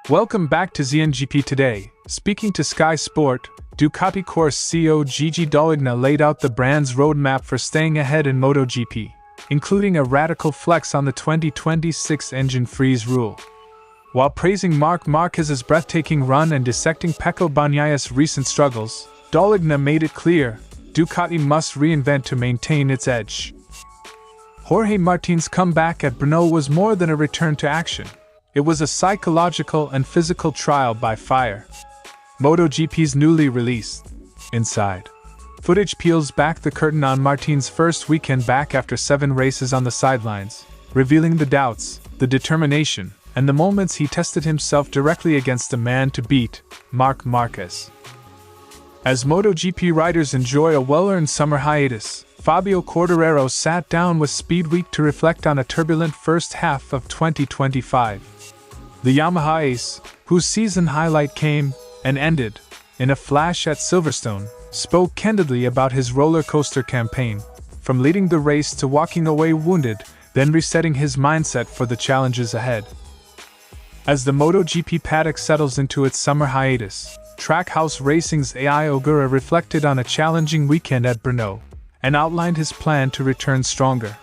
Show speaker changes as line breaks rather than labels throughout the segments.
Welcome back to ZNGP Today. Speaking to Sky Sport, Ducati Corse CEO Gigi Dall'Igna laid out the brand's roadmap for staying ahead in MotoGP, including a radical flex on the 2026 engine freeze rule. While praising Marc Márquez's breathtaking run and dissecting Pecco Bagnaia's recent struggles, Dall'Igna made it clear Ducati must reinvent to maintain its edge. Jorge Martín's comeback at Brno was more than a return to action. It was a psychological and physical trial by fire. MotoGP's newly released Inside footage peels back the curtain on Martín's first weekend back after 7 races on the sidelines, revealing the doubts, the determination, and the moments he tested himself directly against the man to beat, Marc Márquez. As MotoGP riders enjoy a well-earned summer hiatus, Fabio Quartararo sat down with Speed Week to reflect on a turbulent first half of 2025. The Yamaha ace, whose season highlight came and ended in a flash at Silverstone, spoke candidly about his roller coaster campaign, from leading the race to walking away wounded, then resetting his mindset for the challenges ahead. As the MotoGP paddock settles into its summer hiatus, Trackhouse Racing's AI Ogura reflected on a challenging weekend at Brno and outlined his plan to return stronger.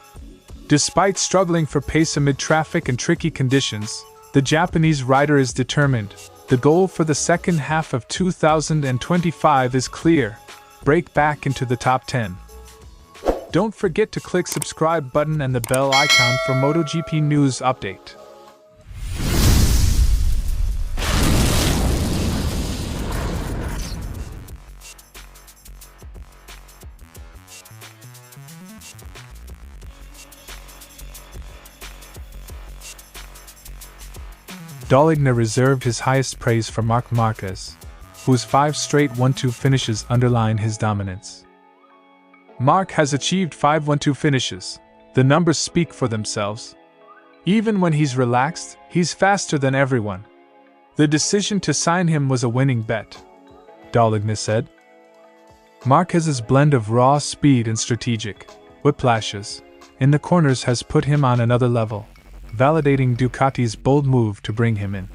Despite struggling for pace amid traffic and tricky conditions, the Japanese rider is determined. The goal for the second half of 2025 is clear: break back into the top 10. Don't forget to click subscribe button and the bell icon for MotoGP news update. Dall'Igna reserved his highest praise for Marc Márquez, whose 5 straight 1-2 finishes underline his dominance. Marc has achieved 5 1-2 finishes. The numbers speak for themselves. Even when he's relaxed, he's faster than everyone. The decision to sign him was a winning bet, Dall'Igna said. Márquez's blend of raw speed and strategic whiplashes in the corners has put him on another level, validating Ducati's bold move to bring him in.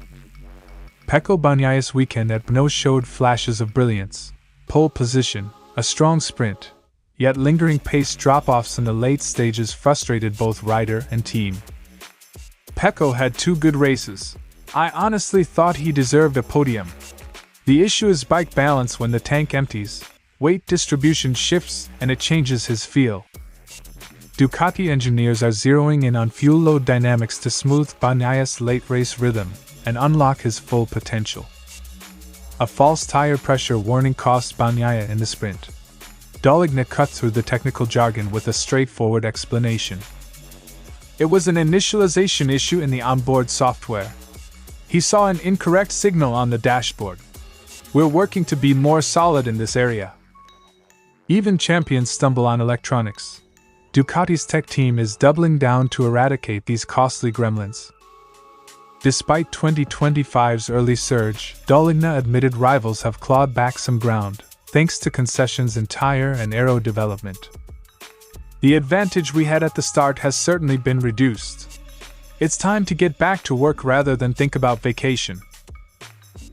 Pecco Bagnaia's weekend at Brno showed flashes of brilliance: pole position, a strong sprint, yet lingering pace drop-offs in the late stages frustrated both rider and team. Pecco had 2 good races. I honestly thought he deserved a podium. The issue is bike balance when the tank empties, weight distribution shifts, and it changes his feel. Ducati engineers are zeroing in on fuel load dynamics to smooth Bagnaia's late race rhythm and unlock his full potential. A false tire pressure warning cost Bagnaia in the sprint. Dall'Igna cut through the technical jargon with a straightforward explanation. It was an initialization issue in the onboard software. He saw an incorrect signal on the dashboard. We're working to be more solid in this area. Even champions stumble on electronics. Ducati's tech team is doubling down to eradicate these costly gremlins. Despite 2025's early surge, Dall'Igna admitted rivals have clawed back some ground, thanks to concessions in tire and aero development. The advantage we had at the start has certainly been reduced. It's time to get back to work rather than think about vacation.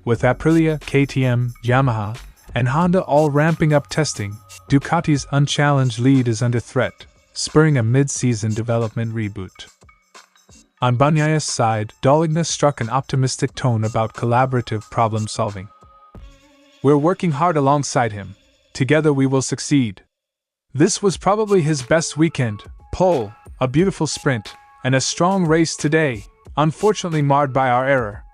With Aprilia, KTM, Yamaha, and Honda all ramping up testing, Ducati's unchallenged lead is under threat, spurring a mid-season development reboot. On Bagnaia's side, Dall'Igna struck an optimistic tone about collaborative problem-solving. We're working hard alongside him. Together we will succeed. This was probably his best weekend: pole, a beautiful sprint, and a strong race today, unfortunately marred by our error.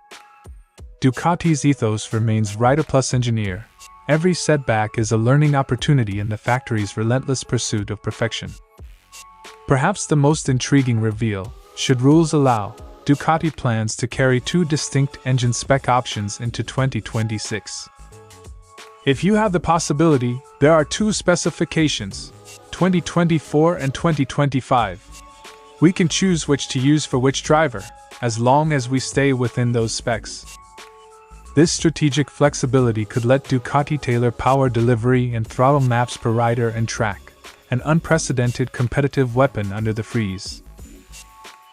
Ducati's ethos remains rider plus engineer. Every setback is a learning opportunity in the factory's relentless pursuit of perfection. Perhaps the most intriguing reveal, should rules allow, Ducati plans to carry 2 distinct engine spec options into 2026. If you have the possibility, there are 2 specifications, 2024 and 2025. We can choose which to use for which driver, as long as we stay within those specs. This strategic flexibility could let Ducati tailor power delivery and throttle maps per rider and track, an unprecedented competitive weapon under the freeze.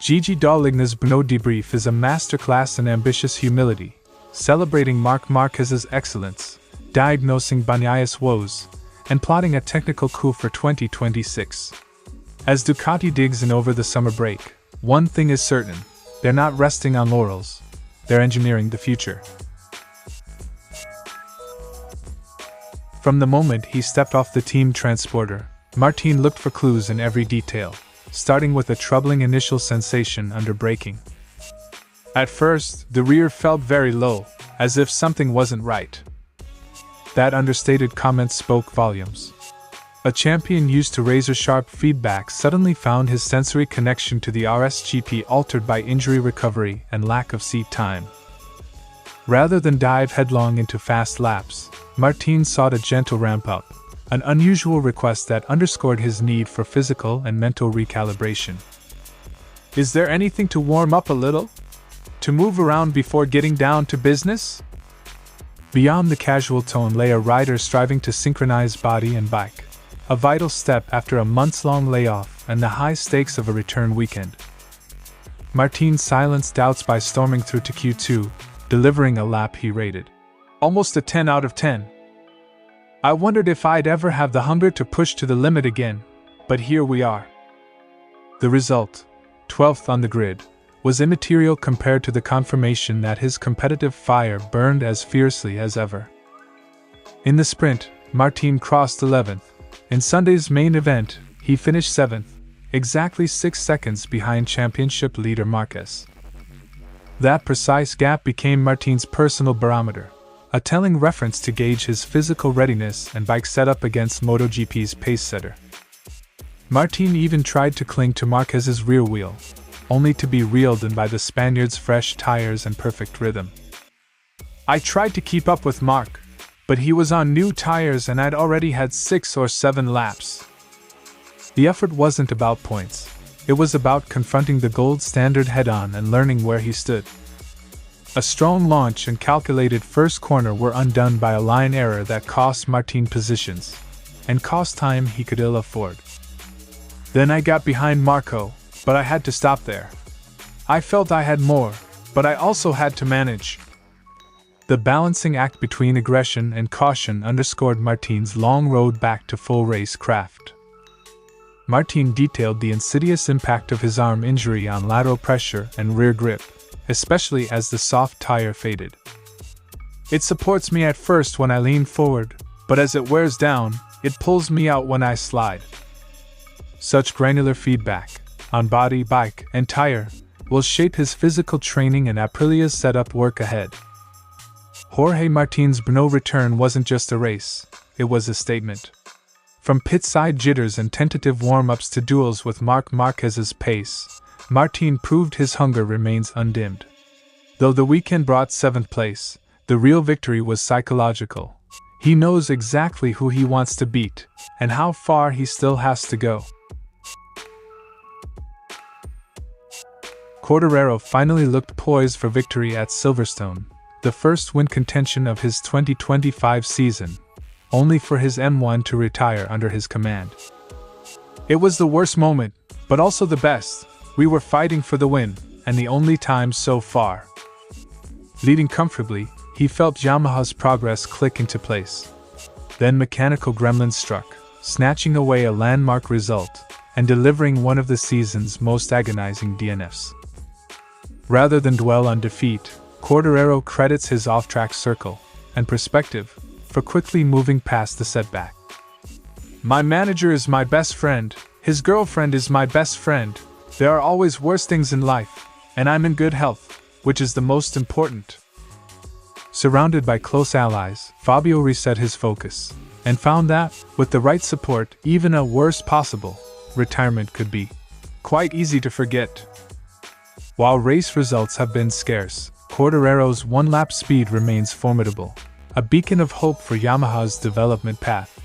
Gigi Dall'Igna's Brno debrief is a masterclass in ambitious humility, celebrating Marc Márquez's excellence, diagnosing Bagnaia's woes, and plotting a technical coup for 2026. As Ducati digs in over the summer break, one thing is certain: they're not resting on laurels, they're engineering the future. From the moment he stepped off the team transporter, Martín looked for clues in every detail, starting with a troubling initial sensation under braking. At first, the rear felt very low, as if something wasn't right. That understated comment spoke volumes. A champion used to razor-sharp feedback suddenly found his sensory connection to the RSGP altered by injury recovery and lack of seat time. Rather than dive headlong into fast laps, Martín sought a gentle ramp-up, an unusual request that underscored his need for physical and mental recalibration. Is there anything to warm up a little? To move around before getting down to business? Beyond the casual tone lay a rider striving to synchronize body and bike, a vital step after a months-long layoff and the high stakes of a return weekend. Martín silenced doubts by storming through to Q2, delivering a lap he rated almost a 10 out of 10. I wondered if I'd ever have the hunger to push to the limit again, but here we are. The result, 12th on the grid, was immaterial compared to the confirmation that his competitive fire burned as fiercely as ever. In the sprint, Martín crossed 11th. In Sunday's main event, he finished 7th, exactly 6 seconds behind championship leader Márquez. That precise gap became Martín's personal barometer, a telling reference to gauge his physical readiness and bike setup against MotoGP's pace-setter. Martín even tried to cling to Márquez's rear wheel, only to be reeled in by the Spaniard's fresh tires and perfect rhythm. I tried to keep up with Marc, but he was on new tires and I'd already had 6 or 7 laps. The effort wasn't about points. It was about confronting the gold standard head-on and learning where he stood. A strong launch and calculated first corner were undone by a line error that cost Martín positions, and cost time he could ill afford. Then I got behind Marco, but I had to stop there. I felt I had more, but I also had to manage. The balancing act between aggression and caution underscored Martín's long road back to full race craft. Martín detailed the insidious impact of his arm injury on lateral pressure and rear grip, especially as the soft tire faded. It supports me at first when I lean forward, but as it wears down, it pulls me out when I slide. Such granular feedback, on body, bike, and tire, will shape his physical training and Aprilia's setup work ahead. Jorge Martín's Brno return wasn't just a race, it was a statement. From pit-side jitters and tentative warm-ups to duels with Marc Márquez's pace, Martín proved his hunger remains undimmed. Though the weekend brought 7th place, the real victory was psychological. He knows exactly who he wants to beat, and how far he still has to go. Quartararo finally looked poised for victory at Silverstone, the first win contention of his 2025 season, only for his M1 to retire under his command. It was the worst moment, but also the best. We were fighting for the win, and the only time so far. Leading comfortably, he felt Yamaha's progress click into place. Then mechanical gremlins struck, snatching away a landmark result, and delivering one of the season's most agonizing DNFs. Rather than dwell on defeat, Quartararo credits his off-track circle and perspective for quickly moving past the setback. My manager is my best friend, his girlfriend is my best friend. There are always worse things in life, and I'm in good health, which is the most important. Surrounded by close allies, Fabio reset his focus, and found that, with the right support, even a worst possible retirement could be quite easy to forget. While race results have been scarce, Quartararo's one-lap speed remains formidable, a beacon of hope for Yamaha's development path.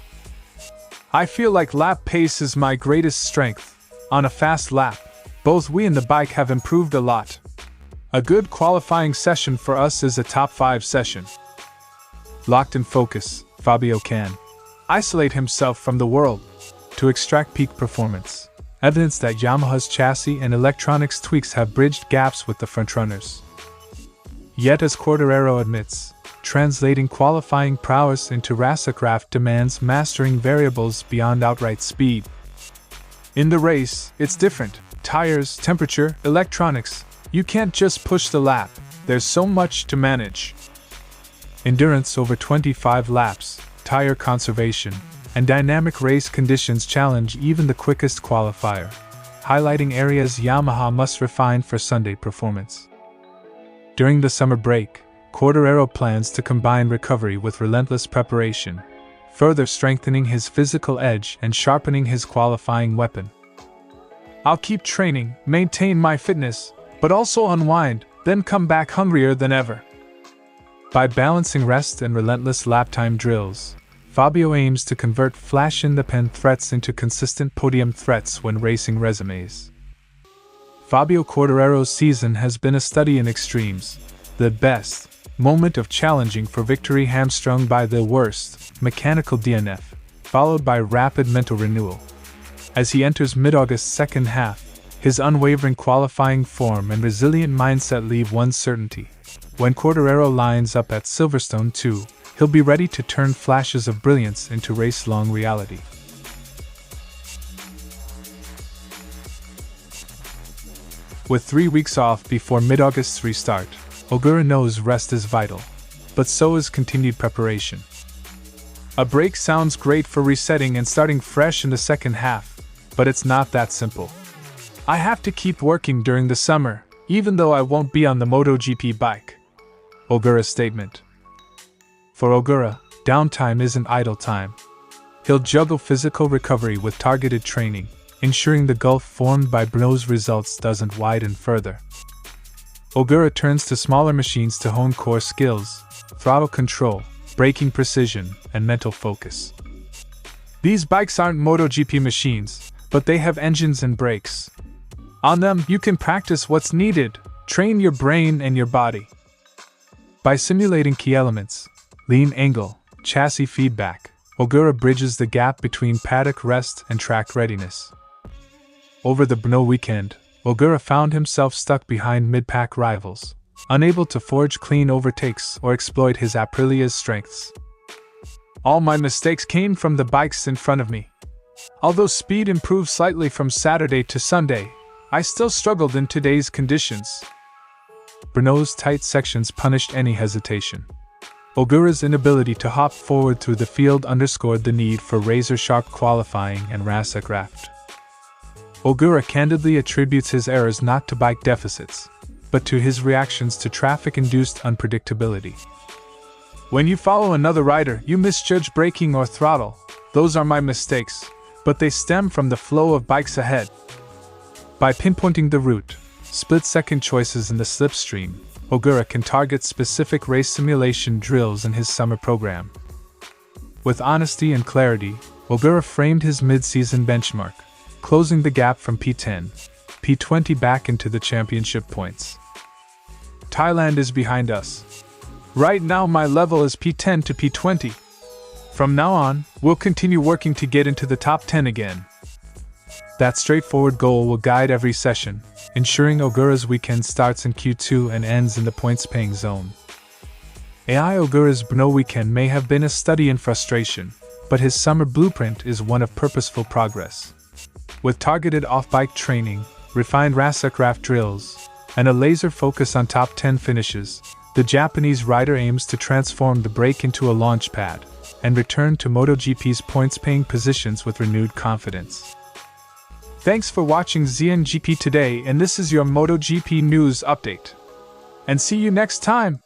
I feel like lap pace is my greatest strength. On a fast lap, both we and the bike have improved a lot. A good qualifying session for us is a top 5 session. Locked in focus, Fabio can isolate himself from the world to extract peak performance, evidence that Yamaha's chassis and electronics tweaks have bridged gaps with the frontrunners. Yet as Quartararo admits, translating qualifying prowess into racecraft demands mastering variables beyond outright speed. In the race, it's different. Tires, temperature, electronics. You can't just push the lap. There's so much to manage. Endurance over 25 laps, tire conservation, and dynamic race conditions challenge even the quickest qualifier, highlighting areas Yamaha must refine for Sunday performance. During the summer break, Quartararo plans to combine recovery with relentless preparation, further strengthening his physical edge and sharpening his qualifying weapon. I'll keep training, maintain my fitness, but also unwind, then come back hungrier than ever. By balancing rest and relentless lap time drills, Fabio aims to convert flash-in-the-pan threats into consistent podium threats when racing resumes. Fabio Quartararo's season has been a study in extremes, the best moment of challenging for victory hamstrung by the worst, mechanical DNF, followed by rapid mental renewal. As he enters mid-August's second half, his unwavering qualifying form and resilient mindset leave one certainty. When Quartararo lines up at Silverstone 2, he'll be ready to turn flashes of brilliance into race-long reality. With 3 weeks off before mid-August's restart, Ogura knows rest is vital, but so is continued preparation. A break sounds great for resetting and starting fresh in the second half, but it's not that simple. I have to keep working during the summer, even though I won't be on the MotoGP bike. Ogura's statement. For Ogura, downtime isn't idle time. He'll juggle physical recovery with targeted training, ensuring the gulf formed by Brno's results doesn't widen further. Ogura turns to smaller machines to hone core skills, throttle control, braking precision, and mental focus. These bikes aren't MotoGP machines, but they have engines and brakes. On them, you can practice what's needed, train your brain and your body. By simulating key elements, lean angle, chassis feedback, Ogura bridges the gap between paddock rest and track readiness. Over the Brno weekend, Ogura found himself stuck behind mid-pack rivals, unable to forge clean overtakes or exploit his Aprilia's strengths. All my mistakes came from the bikes in front of me. Although speed improved slightly from Saturday to Sunday, I still struggled in today's conditions. Brno's tight sections punished any hesitation. Ogura's inability to hop forward through the field underscored the need for razor-sharp qualifying and racecraft. Ogura candidly attributes his errors not to bike deficits, but to his reactions to traffic-induced unpredictability. When you follow another rider, you misjudge braking or throttle. Those are my mistakes, but they stem from the flow of bikes ahead. By pinpointing the route, split-second choices in the slipstream, Ogura can target specific race simulation drills in his summer program. With honesty and clarity, Ogura framed his mid-season benchmark, closing the gap from P10, P20 back into the championship points. Thailand is behind us. Right now my level is P10 to P20. From now on, we'll continue working to get into the top 10 again. That straightforward goal will guide every session, ensuring Ogura's weekend starts in Q2 and ends in the points-paying zone. Ogura's Brno weekend may have been a study in frustration, but his summer blueprint is one of purposeful progress. With targeted off-bike training, refined racecraft drills, and a laser focus on top 10 finishes, the Japanese rider aims to transform the break into a launch pad and return to MotoGP's points-paying positions with renewed confidence. Thanks for watching ZNGP Today, and this is your MotoGP news update. And see you next time!